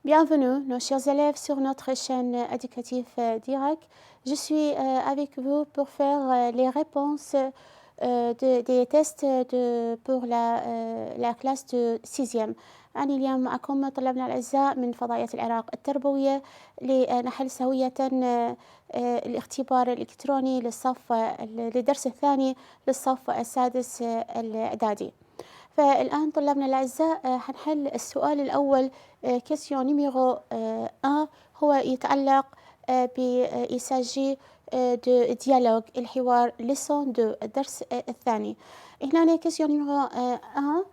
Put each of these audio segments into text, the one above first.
Bienvenue, nos chers élèves, sur notre chaîne éducative Direct. Je suis avec vous pour faire les réponses des tests pour la classe de 6e. أنا اليوم معكم طلابنا الأعزاء من فضائية العراق التربوية لنحل سوية الاختبار الإلكتروني للدرس الثاني للصف السادس الإعدادي. فالآن طلابنا الأعزاء حنحل السؤال الأول question numéro 1 هو يتعلق il s'agit de dialogue الحوار leçon 2 الدرس الثاني. هنا question numéro 1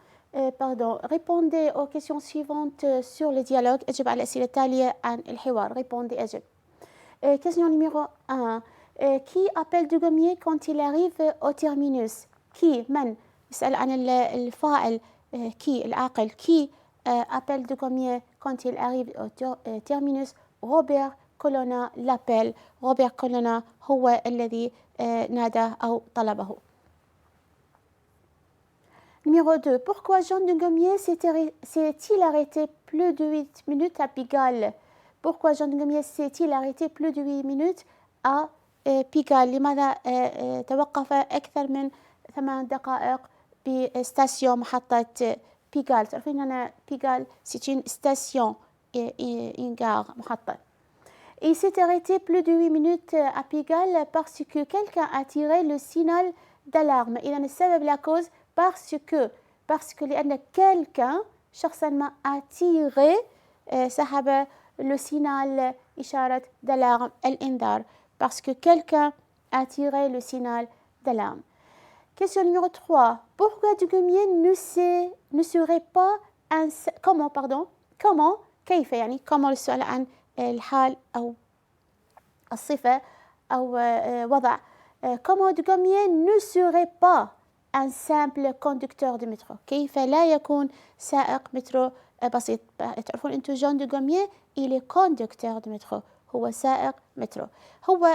pardon répondez aux questions suivantes sur le dialogue اجب على الأسئلة التالية عن الحوار répondez اجب. question numéro 1 qui appelle Dugommier quand il arrive au terminus qui من يسأل عن الفاعل qui العاقل qui appelle Dugommier quand il arrive au terminus Robert Colonna l'appelle Robert Colonna هو الذي ناداه أو طلبه. Numéro 2. Pourquoi Jean Dugommier s'est-il arrêté plus de 8 minutes à Pigalle? Pourquoi Jean Dugommier s'est-il arrêté plus de 8 minutes à Pigalle؟ لماذا توقف أكثر من 8 دقائق بستاسيون محطة بيغال؟ تعرفين أنا بيغال c'est une station une gare محطة. Il s'est arrêté plus de 8 minutes à Pigalle parce que quelqu'un a tiré le signal d'alarme. إذا السبب la cause parce que لأن quelqu'un شخصا ما a tiré سحب le signal إشارة d'alarme الإنذار parce que quelqu'un a tiré le signal d'alarme. Question numéro 3. Pourquoi Dugommier ne serait pas un... Comment كيف يعني comment السؤال عن الحال أو الصفة أو وضع comment Dugommier ne serait pas un simple conducteur de métro كيف لا يكون سائق مترو بسيط. تعرفون أنتم جون Dugommier il est conducteur de métro هو سائق مترو. هو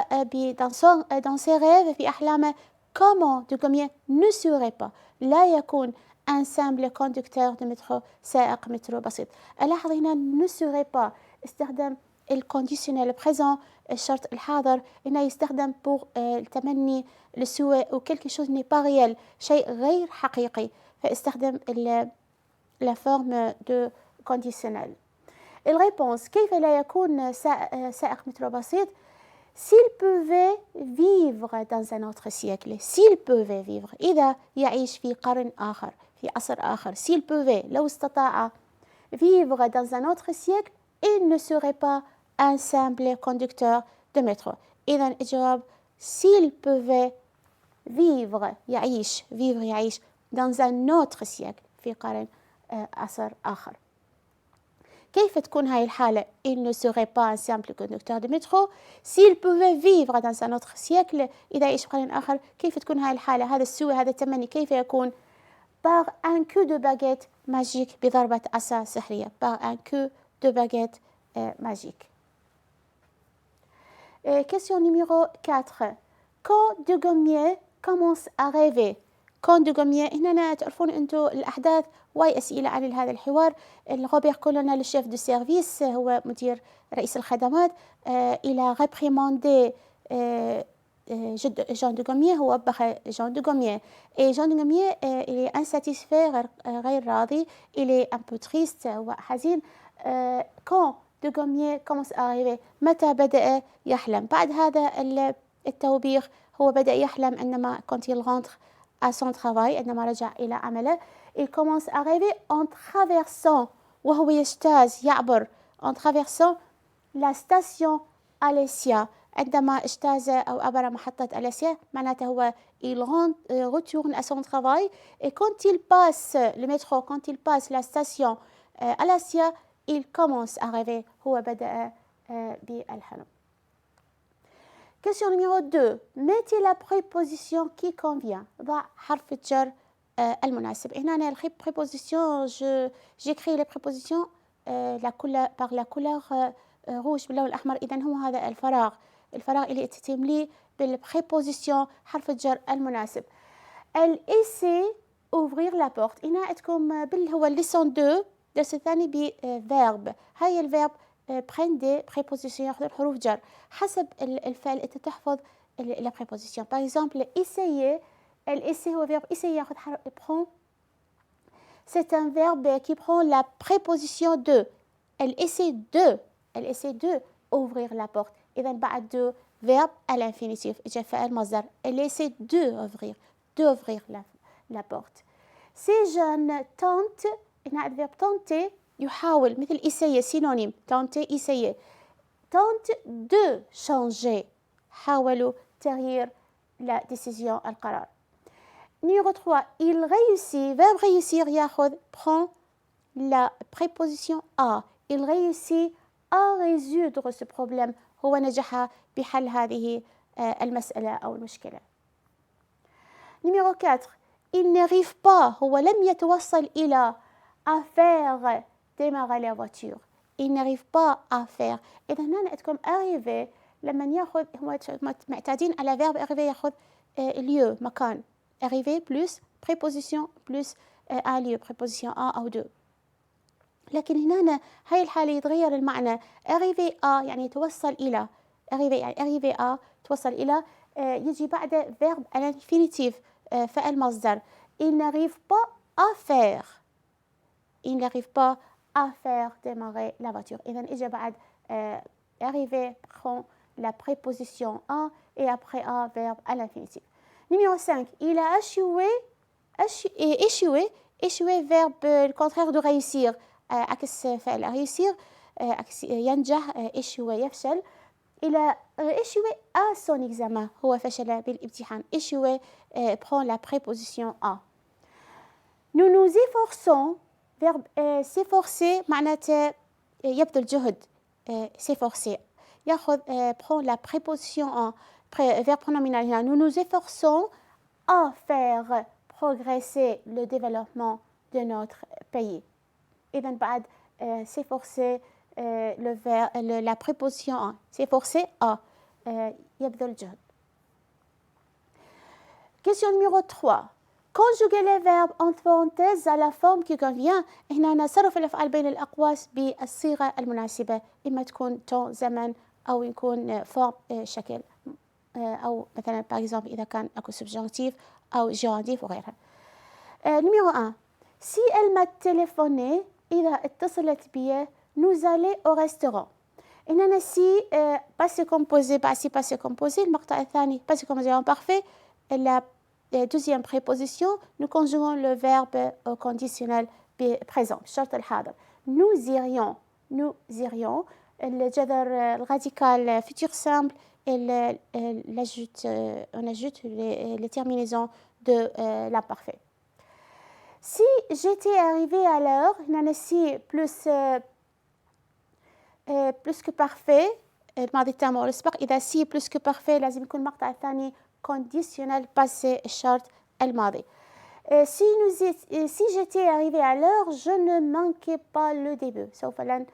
dans ses rêves في أحلامه comment Dugommier ne serait pas لا يكون un simple conducteur de métro سائق مترو بسيط. ألاحظ هنا ne serait pas استخدم الكونديشنال présent الشرط الحاضر هنا يستخدم pour التمني للسوء ou quelque chose n'est pas réel شيء غير حقيقي فاستخدم la forme de conditionnel. الريبونس كيف لا يكون سائق مترو بسيط؟ S'il pouvait vivre dans un autre siècle, s'il pouvait vivre, إذا يعيش في قرن آخر في عصر آخر, s'il pouvait, لو استطاع vivre dans un autre siècle, il ne serait pas un simple conducteur de métro. إذا الجواب s'il pouvait vivre يعيش dans un autre siècle في قرن عصر آخر. كيف تكون هاي الحالة؟ il ne serait pas un simple conducteur de métro. s'il pouvait vivre dans un autre siècle إذا يعيش في قرن آخر كيف تكون هاي الحالة؟ هذا السوء هذا التمني كيف يكون؟ par un coup de baguette magique بضربة عصا سحرية par un coup de baguette magique. Question numéro 4. Quand Dugommier commence à rêver quand Dugommier هنا تعرفون أنتم الأحداث واي أسئلة عن هذا الحوار. روبير كولونا الشيف دو سيرفيس هو مدير رئيس الخدمات إلى ريبريموندي جون Dugommier هو وبخ جون Dugommier et جون Dugommier il est insatisfait غير راضي il est un peu triste هو حزين quand Dugommier commence à rêver متى بدأ يحلم. بعد هذا التوبيخ هو بدأ يحلم عندما quand il rentre à son travail عندما رجع إلى عمله il commence à rêver en traversant وهو يجتاز يعبر en traversant la station Alessia عندما اجتاز أو عبر محطة أليسيا معناته هو il retourne à son travail et quand il passe le métro quand il passe la station Alessia il commence à rêver هو بدأ بالحلم. Question numéro 2. Mettez la préposition qui convient. ضع حرف الجر المناسب. هنا أنا préposition j'écris les prépositions par la couleur rouge باللون الأحمر. إذن هو هذا الفراغ اللي تتملي بالpreposition حرف الجر المناسب. Elle essaie ouvrir la porte. هنا عندكم هو leçon 2 الدرس الثاني بverb. هاي الverb prennent des prépositions ياخذ حروف جر حسب الفعل أنت تحفظ la préposition. Par exemple, essayer, essayer هو verbe essayer ياخذ prend. C'est un verbe qui prend la préposition de. Elle essaie de ouvrir la porte. إذا بعد de verbe à l'infinitif. جاء فعل مصدر. Elle essaie d'ouvrir la porte. Ces jeunes tentent, هنا الverbe tenter يحاول مثل essayer synonyme tenter essayer. Tente de changer. حاولوا تغيير la décision القرار. Numéro 3, il réussit. Verbe réussir ياخذ prend la préposition à. Il réussit à résoudre ce problème. هو نجح بحل هذه المسألة أو المشكلة. Numéro 4, il n'arrive pas. هو لم يتوصل إلى à faire démarrer la voiture. Il n'arrive pas à faire. إذا هنا عندكم arriver لما ياخذ هو معتادين على verbe arriver ياخذ lieu مكان. Arriver plus préposition plus à lieu préposition à أو de. لكن هنا هاي الحالة يتغير المعنى. arriver à يعني توصل إلى. arriver يعني arriver à توصل إلى يجي بعد verbe à l'infinitif فعل مصدر. Il n'arrive pas à faire. Il n'arrive pas à faire démarrer la voiture. إذا إجا بعد arriver prend la préposition à et après à verbe à l'infinitif. Numéro 5, il a échoué, verbe le contraire de réussir. عكس فعل réussir, عكس ينجح, échouer يفشل. Il a échoué à son examen. هو فشل بالامتحان. Échouer prend la préposition à. Nous nous efforçons, verbe s'efforcer معناته يبذل جهد. s'efforcer. ياخذ prend la préposition à. Verbe pronominal هنا. Nous nous efforçons à faire progresser le développement de notre pays. إذن بعد s'efforcer la préposition à. s'efforcer à يبذل جهد. Question numéro 3. Conjuguer les verbes entre parenthèses à la forme qui convient. هنا نصرف الأفعال بين الأقواس بالصيغة المناسبة. إما تكون temps زمن أو يكون forme شكل. أو مثلا par exemple إذا كان أكو subjonctif أو genitif وغيرها. Numéro 1. Si elle m'a téléphoné إذا اتصلت بي nous aller au restaurant. هنا si passé composé بعد si passé composé المقطع الثاني passé composé en parfait la deuxième préposition nous conjuguons le verbe au conditionnel présent الشرط الحاضر. nous irions الجذر الراديكال futur simple et on ajoute les terminaisons de l'imparfait. Si j'étais arrivée à l'heure, si plus que parfait, الماضي التام أو الأسبق. إذا si plus que parfait لازم يكون المقطع الثاني conditionnel passé الشرط الماضي. Si j'étais arrivée à l'heure, je ne manquais pas le début. سوف لن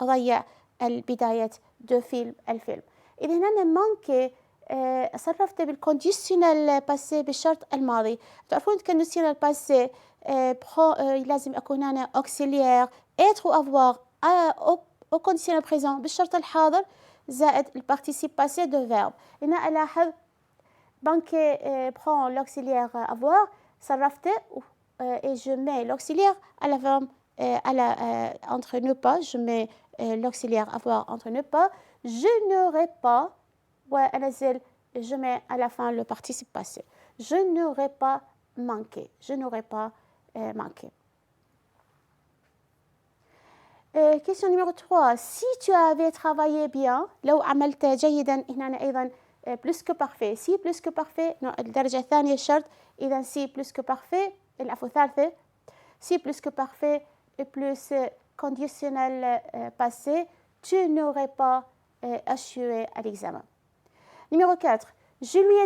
أضيع البداية الفيلم. إذا هنا manquer صرفته بالكونديشنال باسي بالشرط الماضي. تعرفون الكونديشنال باسي لازم أكون أنا auxiliaire être ou avoir au conditionnel présent بالشرط الحاضر زائد البارتيسيب باسي de verbe. هنا ألاحظ manquer prend l'auxiliaire avoir صرفته et je mets l'auxiliaire à la forme entre ne pas. Je mets l'auxiliaire avoir entre ne pas. Je n'aurais pas وأنزل je mets à la fin le participe passé. Je n'aurais pas manqué. Question numéro 3. Si tu avais travaillé bien لو عملت جيدا هنا أيضا plus que parfait. Si plus que parfait الدرجة الثانية الشرط. إذا si plus que parfait العفو الثالثة. Si plus que parfait plus conditionnel passé tu n'aurais pas échoué à l'examen. Numéro 4. Je lui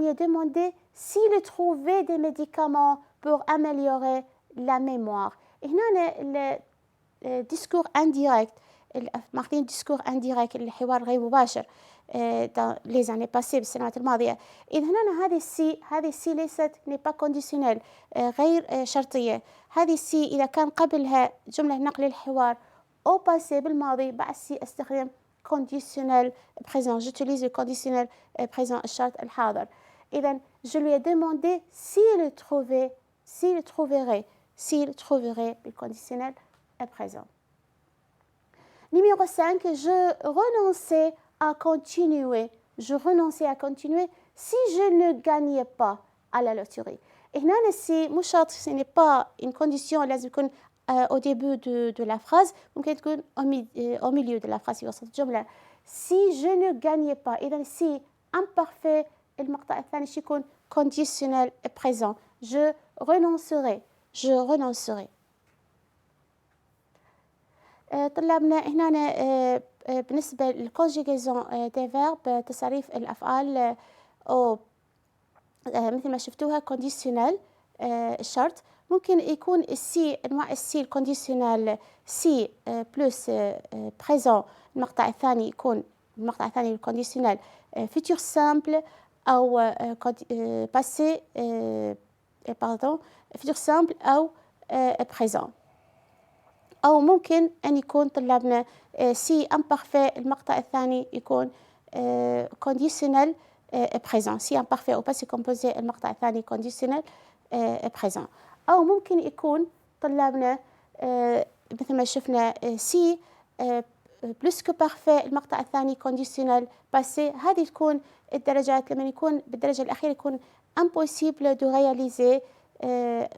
ai demandé s'il trouvait des médicaments pour améliorer la mémoire. Et هنا le discours indirect. ماخذين discours indirect الحوار غير مباشر. dans les années passées بالسنوات الماضية. إذا هنا هذه السي ليست n'est pas conditionnelle غير شرطية. هذه السي إذا كان قبلها جملة نقل الحوار au passé بالماضي بعد سي استخدم conditionnel présent. J'utilise le conditionnel présent الشرط الحاضر. إذا je lui ai demandé s'il trouverait le conditionnel présent. Numéro 5, je renonçais à continuer. Je renonçais à continuer si je ne gagnais pas à la loterie. Et هنا si مش شرط ce n'est pas une condition لازم يكون au début de la phrase ممكن تكون au milieu de la phrase في وسط الجملة. Si je ne gagnais pas إذا si imparfait المقطع الثاني يكون conditionnel présent. Je renoncerai. طلابنا هنا بالنسبة للconjugaison des verbes تصريف الأفعال أو مثل ما شفتوها conditionnel الشرط ممكن يكون السي أنواع السي الكونديشنال سي بلس présent المقطع الثاني يكون المقطع الثاني الكونديشنال futur simple أو passé futur simple أو présent. أو ممكن أن يكون طلابنا سي imparfait المقطع الثاني يكون conditionnel présent. سي imparfait أو passé composé المقطع الثاني conditionnel présent. أو ممكن يكون طلابنا مثل ما شفنا سي plus que parfait المقطع الثاني conditionnel passé. هذه تكون الدرجات لما يكون بالدرجة الأخيرة يكون impossible de réaliser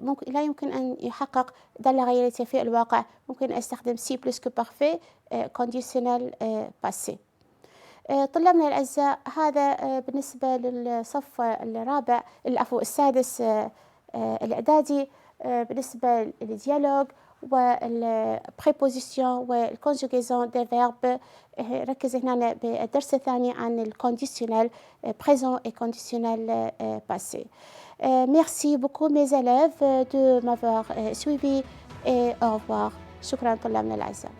ممكن لا يمكن أن يحقق دالة غيرية في الواقع ممكن أستخدم سي plus que parfait conditionnel passé. طلابنا الأعزاء هذا بالنسبة للصف الرابع السادس الإعدادي بالنسبة للديالوج والبريبوزيشن والكونجوغيزون دي فيرب. ركز هنا بالدرس الثاني عن الكونديشنال présent et conditionnel passé. Merci beaucoup mes élèves de m'avoir suivi et au revoir. شكرا طلابنا الأعزاء.